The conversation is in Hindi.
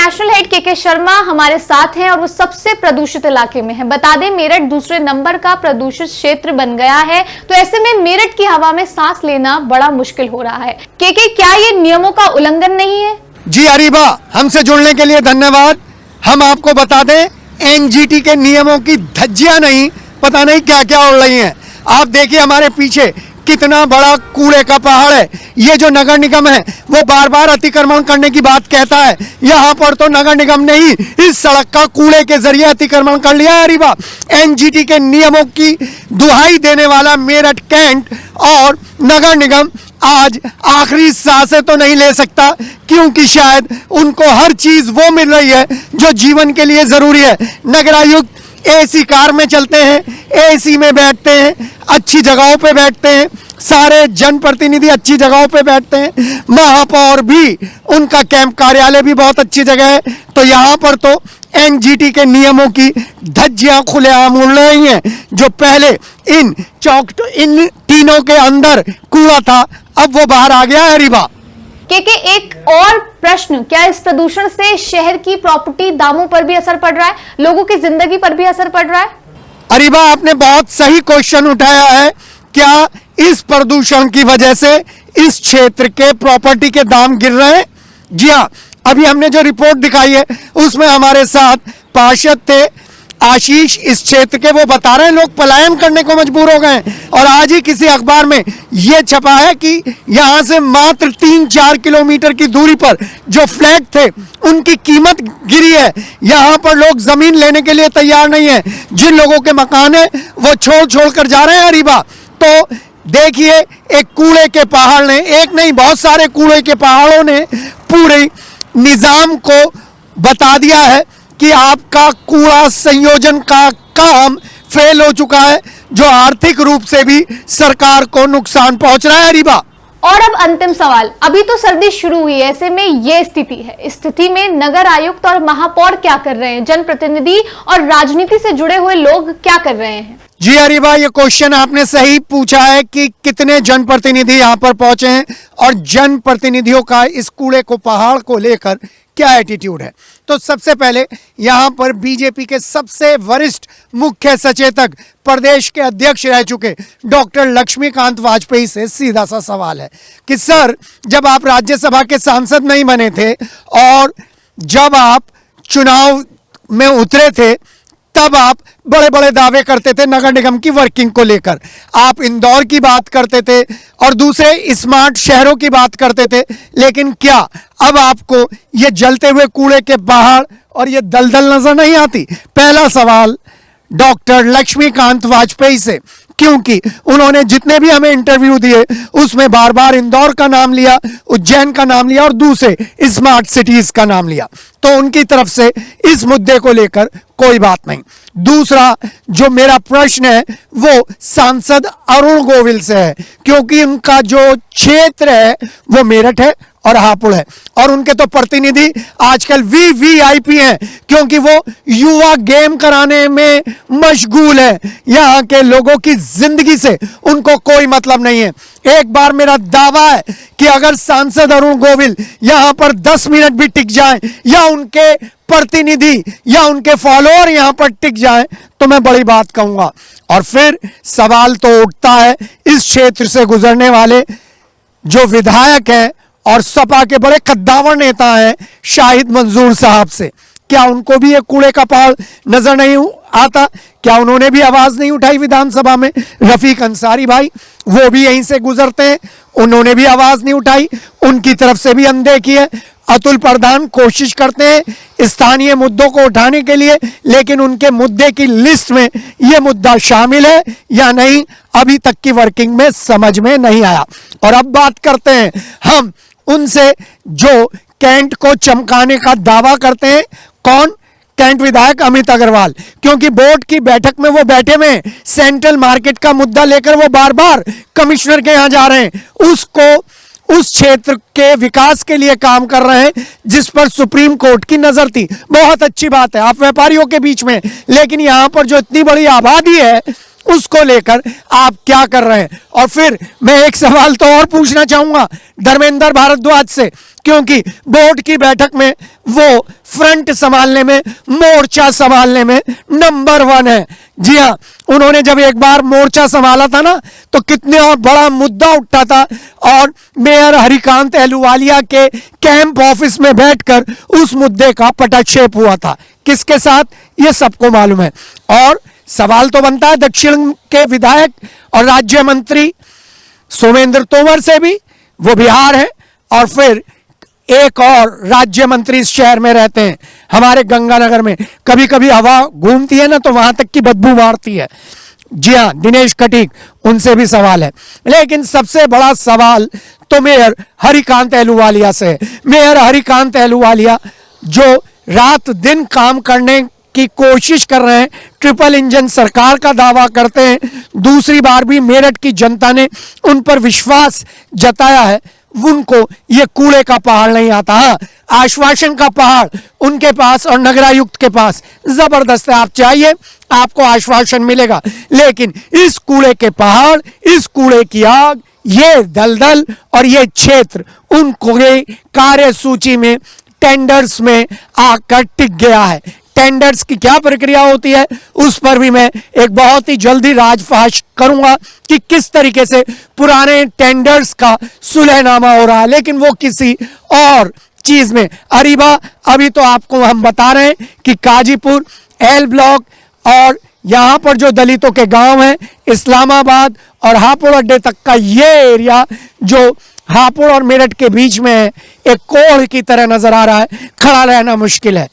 नेशनल हेड के शर्मा हमारे साथ हैं और वो सबसे प्रदूषित इलाके में है। बता दें, मेरठ दूसरे नंबर का प्रदूषित क्षेत्र बन गया है, तो ऐसे में मेरठ की हवा में सांस लेना बड़ा मुश्किल हो रहा है। क्या ये नियमों का उल्लंघन नहीं है? जी अरीबा, हमसे जुड़ने के लिए धन्यवाद। हम आपको बता दें, एनजीटी के नियमों की धज्जियां नहीं, पता नहीं क्या क्या उड़ रही हैं। आप देखिए हमारे पीछे कितना बड़ा कूड़े का पहाड़ है। ये जो नगर निगम है वो बार बार अतिक्रमण करने की बात कहता है, यहाँ पर तो नगर निगम ने ही इस सड़क का कूड़े के जरिए अतिक्रमण कर लिया है। अरीबा, एनजीटी के नियमों की दुहाई देने वाला मेरठ कैंट और नगर निगम आज आखिरी सांसें तो नहीं ले सकता, क्योंकि शायद उनको हर चीज वो मिल रही है जो जीवन के लिए जरूरी है। नगरायुक्त एसी कार में चलते हैं, एसी में बैठते हैं, अच्छी जगहों पे बैठते हैं, सारे जनप्रतिनिधि अच्छी जगहों पे बैठते हैं, महापौर भी, उनका कैंप कार्यालय भी बहुत अच्छी जगह है। तो यहाँ पर तो एनजीटी के नियमों की धज्जियां खुलेआम उड़ रही हैं। जो पहले इन तीनों के अंदर कूड़ा था, अब वो बाहर आ गया है। अरीबा, एक और प्रश्न, क्या इस प्रदूषण से शहर की प्रॉपर्टी दामों पर भी असर पड़ रहा है, लोगों की जिंदगी पर भी असर पड़ रहा है? अरीबा, आपने बहुत सही क्वेश्चन उठाया है। क्या इस प्रदूषण की वजह से इस क्षेत्र के प्रॉपर्टी के दाम गिर रहे हैं? जी हाँ, अभी हमने जो रिपोर्ट दिखाई है उसमें हमारे साथ पार्षद थे आशीष, इस क्षेत्र के, वो बता रहे हैं लोग पलायन करने को मजबूर हो गए। और आज ही किसी अखबार में ये छपा है कि यहाँ से मात्र 3-4 किलोमीटर की दूरी पर जो फ्लैट थे उनकी कीमत गिरी है। यहाँ पर लोग जमीन लेने के लिए तैयार नहीं है। जिन लोगों के मकान है वो छोड़ कर जा रहे हैं। अरीबा, तो देखिए, एक कूड़े के पहाड़ ने, एक नहीं बहुत सारे कूड़े के पहाड़ों ने पूरे निजाम को बता दिया है कि आपका कूड़ा संयोजन का काम फेल हो चुका है, जो आर्थिक रूप से भी सरकार को नुकसान पहुंच रहा है। अरीबा, और अब अंतिम सवाल, अभी तो सर्दी शुरू हुई है, ऐसे में ये स्थिति है, इस स्थिति में नगर आयुक्त और महापौर क्या कर रहे हैं, जनप्रतिनिधि और राजनीति से जुड़े हुए लोग क्या कर रहे हैं? जी अरीबा, ये क्वेश्चन आपने सही पूछा है कि कितने जनप्रतिनिधि यहाँ पर पहुंचे हैं और जनप्रतिनिधियों का इस कूड़े को पहाड़ को लेकर क्या एटीट्यूड है। तो सबसे पहले यहाँ पर बीजेपी के सबसे वरिष्ठ मुख्य सचेतक, प्रदेश के अध्यक्ष रह चुके डॉक्टर लक्ष्मीकांत वाजपेयी से सीधा सा सवाल है कि सर, जब आप राज्यसभा के सांसद नहीं बने थे और जब आप चुनाव में उतरे थे, तब आप बड़े बड़े दावे करते थे नगर निगम की वर्किंग को लेकर। आप इंदौर की बात करते थे और दूसरे स्मार्ट शहरों की बात करते थे, लेकिन क्या अब आपको ये जलते हुए कूड़े के पहाड़ और ये दलदल नजर नहीं आती? पहला सवाल डॉक्टर लक्ष्मीकांत वाजपेयी से, क्योंकि उन्होंने जितने भी हमें इंटरव्यू दिए उसमें बार बार इंदौर का नाम लिया, उज्जैन का नाम लिया और दूसरे स्मार्ट सिटीज का नाम लिया। तो उनकी तरफ से इस मुद्दे को लेकर कोई बात नहीं। दूसरा जो मेरा प्रश्न है वो सांसद अरुण गोविल से है, क्योंकि उनका जो क्षेत्र है वो मेरठ है और हापुड़ है, और उनके तो प्रतिनिधि आजकल वीवीआईपी हैं, क्योंकि वो युवा गेम कराने में मशगूल है। यहाँ के लोगों की जिंदगी से उनको कोई मतलब नहीं है। एक बार मेरा दावा है कि अगर सांसद अरुण गोविल यहाँ पर 10 मिनट भी टिक जाएं या उनके प्रतिनिधि या उनके फॉलोअर यहाँ पर टिक जाएं, तो मैं बड़ी बात कहूंगा। और फिर सवाल तो उठता है इस क्षेत्र से गुजरने वाले जो विधायक हैं और सपा के बड़े कद्दावर नेता हैं शाहिद मंजूर साहब से, क्या उनको भी ये कूड़े का पहाड़ नजर नहीं आता? क्या उन्होंने भी आवाज नहीं उठाई विधानसभा में? रफीक अंसारी भाई, वो भी यहीं से गुजरते हैं, उन्होंने भी आवाज नहीं उठाई, उनकी तरफ से भी अनदेखी है। अतुल प्रधान कोशिश करते हैं स्थानीय मुद्दों को उठाने के लिए, लेकिन उनके मुद्दे की लिस्ट में यह मुद्दा शामिल है या नहीं, अभी तक की वर्किंग में समझ में नहीं आया। और अब बात करते हैं हम उनसे जो कैंट को चमकाने का दावा करते हैं। कौन? कैंट विधायक अमित अग्रवाल, क्योंकि बोर्ड की बैठक में वो बैठे हुए सेंट्रल मार्केट का मुद्दा लेकर वो बार बार कमिश्नर के यहां जा रहे हैं, उसको उस क्षेत्र के विकास के लिए काम कर रहे हैं जिस पर सुप्रीम कोर्ट की नजर थी। बहुत अच्छी बात है, आप व्यापारियों के बीच में, लेकिन यहां पर जो इतनी बड़ी आबादी है उसको लेकर आप क्या कर रहे हैं? और फिर मैं एक सवाल तो और पूछना चाहूंगा धर्मेंद्र भारद्वाज से, क्योंकि बोर्ड की बैठक में वो फ्रंट संभालने में, मोर्चा संभालने में नंबर 1 है। जी हाँ, उन्होंने जब एक बार मोर्चा संभाला था ना तो कितने और बड़ा मुद्दा उठा था और मेयर हरिकांत अहलूवालिया के कैंप ऑफिस में बैठकर उस मुद्दे का पटाक्षेप हुआ था। किसके साथ, ये सबको मालूम है। और सवाल तो बनता है दक्षिण के विधायक और राज्य मंत्री सोमेंद्र तोमर से भी, वो बिहार है, और फिर एक और राज्य मंत्री इस शहर में रहते हैं हमारे गंगानगर में, कभी कभी हवा घूमती है ना तो वहां तक की बदबू मारती है। जी हाँ, दिनेश कटीक, उनसे भी सवाल है। लेकिन सबसे बड़ा सवाल तो मेयर हरिकांत अहलूवालिया से है। मेयर हरिकांत अहलूवालिया जो रात दिन काम करने की कोशिश कर रहे हैं, ट्रिपल इंजन सरकार का दावा करते हैं, दूसरी बार भी मेरठ की जनता ने उन पर विश्वास जताया है, उनको ये कूड़े का पहाड़ नहीं आता। हाँ, आश्वासन का पहाड़ उनके पास और नगरायुक्त के पास जबरदस्त है। आप चाहिए आपको आश्वासन मिलेगा, लेकिन इस कूड़े के पहाड़, इस कूड़े की आग, ये दलदल और ये क्षेत्र उनको कार्य सूची में, टेंडर्स में आकर टिक गया है। टेंडर्स की क्या प्रक्रिया होती है उस पर भी मैं एक बहुत ही जल्दी राजफाश करूंगा कि किस तरीके से पुराने टेंडर्स का सुलहनामा हो रहा है, लेकिन वो किसी और चीज में। अरीबा, अभी तो आपको हम बता रहे हैं कि काजीपुर, एल ब्लॉक और यहाँ पर जो दलितों के गांव हैं, इस्लामाबाद और हापुड़ अड्डे तक का ये एरिया जो हापुड़ और मेरठ के बीच में है, एक कोढ़ की तरह नजर आ रहा है, खड़ा रहना मुश्किल है।